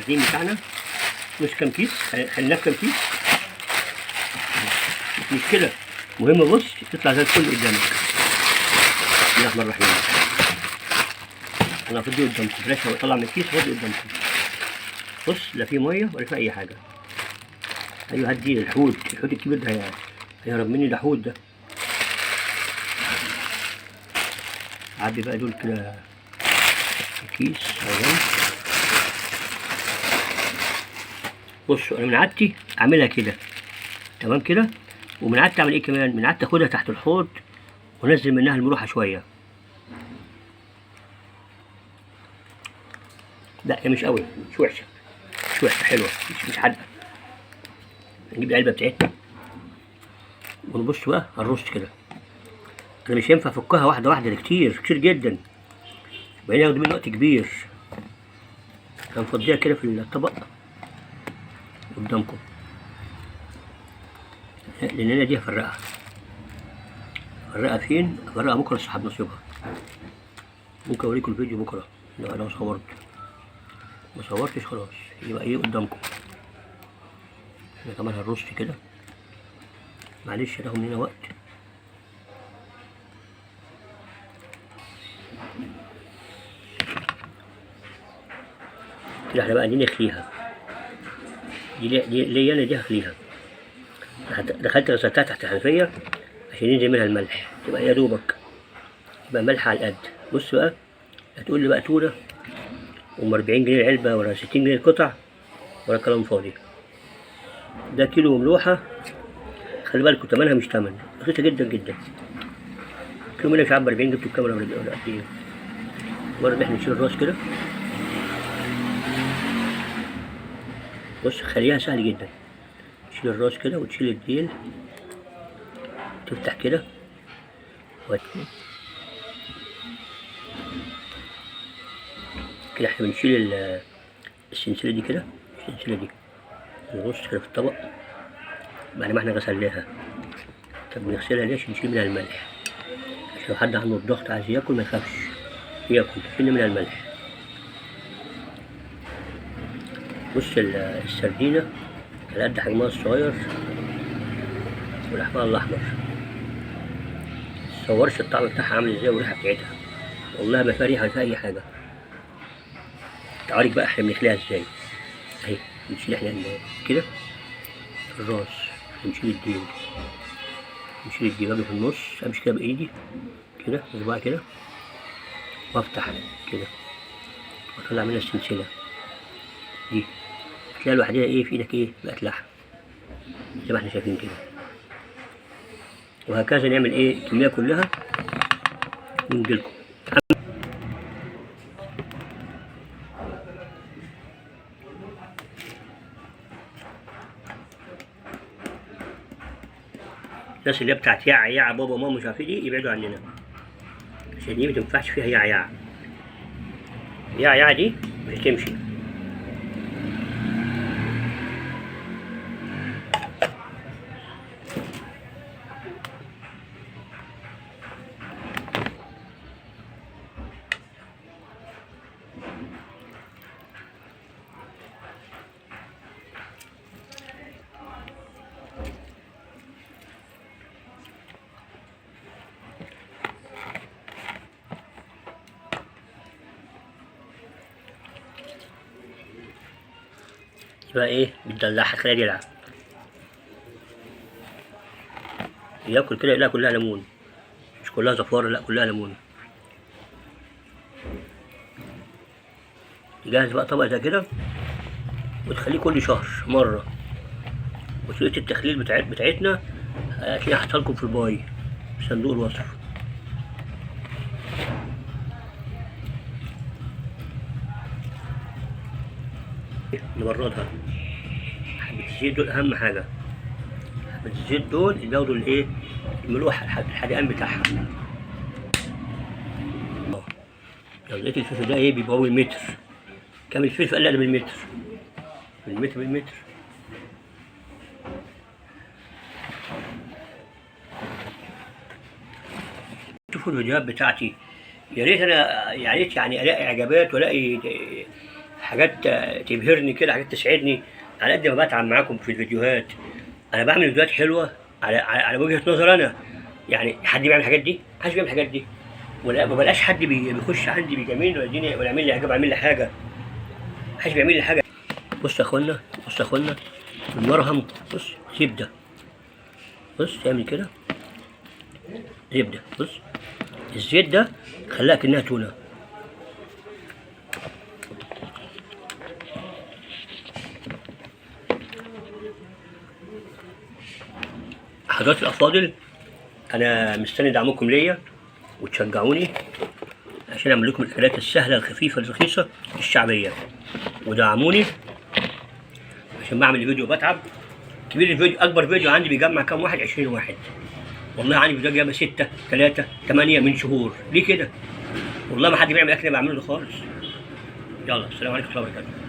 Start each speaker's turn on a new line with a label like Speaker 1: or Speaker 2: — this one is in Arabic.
Speaker 1: العجين بتاعنا. بص كام كيس، خليناه في كام كيس مش مشكلة، المهم بص تطلع زي الفل قدامك. بسم الله الرحمن الرحيم. انا هفضي قدامكم، بلاش اطلع من الكيس وافضي قدامكم. بص لا في ميه ولا في اي حاجة. ايوه هدي الحوت الكبير ده هيهرب مني، ده حوت ده. عبي بقى دول كده في كيس اهو. بصوا انا من عادتي اعملها كده تمام كده، ومن عادتي اعمل ايه كمان، من عادتي اخدها تحت الحوض وانزل منها الملوحه شويه. لا هي مش قوي، مش وحشه، حلوه، مش حادقه. نجيب العلبه بتاعتنا ونبص بقى على الرز كده. انا مش هينفع افكها واحده واحده، ده كتير جدا، وبعدين ياخد مني وقت كبير. هنفضيها كده في الطبق قدامكم، لان انا دي هفرقها. فين؟ افرقها بكره صاحب نصيبها. ممكن اوريكم الفيديو بكره لو انا صورت، ما صورتش خلاص يبقى ايه قدامكم. احنا كمان هنرص كده، معلش هتاخد مننا وقت. كده احنا بقى دي نخليها، دي انا دي هخليها. دخلت غسلتها تحت الحنفية عشان ينزل منها الملح، تبقى يا دوبك يبقى ملح على القد. بص بقى هتقول لي بقى تونة ام 40 جنيه العلبة ولا 60 جنيه القطع ولا كلام فاضي. ده كيلو ملوحة، خلي بالكوا تمنها مش تمن، رخيصة جدا جدا. كيلو منها مش عارف ب 40 جبته بكام ولا قد ايه. برضه احنا نشيل الراس كده. بص خليها سهل جدا، تشيل الراس كده وتشيل الديل، تفتح كده كده. احنا بنشيل السلسلة دي كده، السلسلة دي نرص كده في الطبق بعد ما احنا غسلناها. طب بنغسلها ليه؟ عشان نشيل منها الملح، عشان لو حد عنده الضغط عايز ياكل ما يخافش ياكل، شيل منها الملح. بص السردينة على قد حجمها الصغير ولحمها الأحمر، متصورش الطعم بتاعها عامل ازاي والريحة بتاعتها، والله ما فيها ريحة ولا فيها أي حاجة. تعالي بقى احنا بنخليها ازاي. اهي بنشيل احنا كده في الراس، ونشيل الديل، نشيل الديل في النص، امشي كده بايدي كده صباعي كده وافتح كده واطلع منها السلسلة دي، هتلاقي لوحدها ايه في ايدك ايه بقت لحم زي ما احنا شايفين كده. وهكذا نعمل ايه الكمية كلها ونجيلكم. الناس اللي هي بتاعت يع بابا ماما مش عارف ايه دي يبعدوا عننا، عشان دي متنفعش فيها يع دي مش هتمشي. يبقى ايه بتدلعها خليها يلعب ياكل كده يلاقي كلها ليمون، مش كلها زفارة، لا كلها ليمون. تجهز بقى طبق زي كده وتخليه كل شهر مرة، وطريقة التخليل بتاعتنا هتلاقيها حاطها لكم في الباي في صندوق الوصف. نبردها، حبة الزيت دول أهم حاجة، حبة الزيت دول اللي بياخدوا الإيه الملوحة الحدقان بتاعها. لو لقيت الفلفل ده إيه بيبقى هو المتر، كام الفلفل قال لي أنا بالمتر. شوفوا الفيديوهات بتاعتي، يا ريت أنا يعني ألاقي إعجابات وألاقي حاجات تبهرني كده، حاجات تسعدني. على قد ما بتعب معاكم في الفيديوهات، انا بعمل فيديوهات حلوه على وجهه نظر انا. يعني حد بيعمل الحاجات دي؟ محدش بيعمل الحاجات دي. ولا ما بلاش حد بيخش عندي بيجاملني ولا يديني ولا يعمل لي اعجاب، يعمل لي حاجه. محدش بيعمل لي حاجه. بص يا اخوانا، بص يا اخوانا، المرهم، بص زبده، بص تعمل كده زبده، بص الزيت ده خلاها كأنها تونه. حضرات الافاضل، انا مستني دعمكم ليا وتشجعوني عشان اعمل لكم الاكلات السهله الخفيفه الرخيصه الشعبيه، ودعموني عشان بعمل الفيديو بتعب. كبير الفيديو، اكبر فيديو عندي بيجمع كام واحد؟ 20 واحد. والله عندي فيديو جايبه 6 3 8 من شهور. ليه كده؟ والله ما حد بيعمل اكل بعمله ده خالص. يلا السلام عليكم ورحمه الله وبركاته.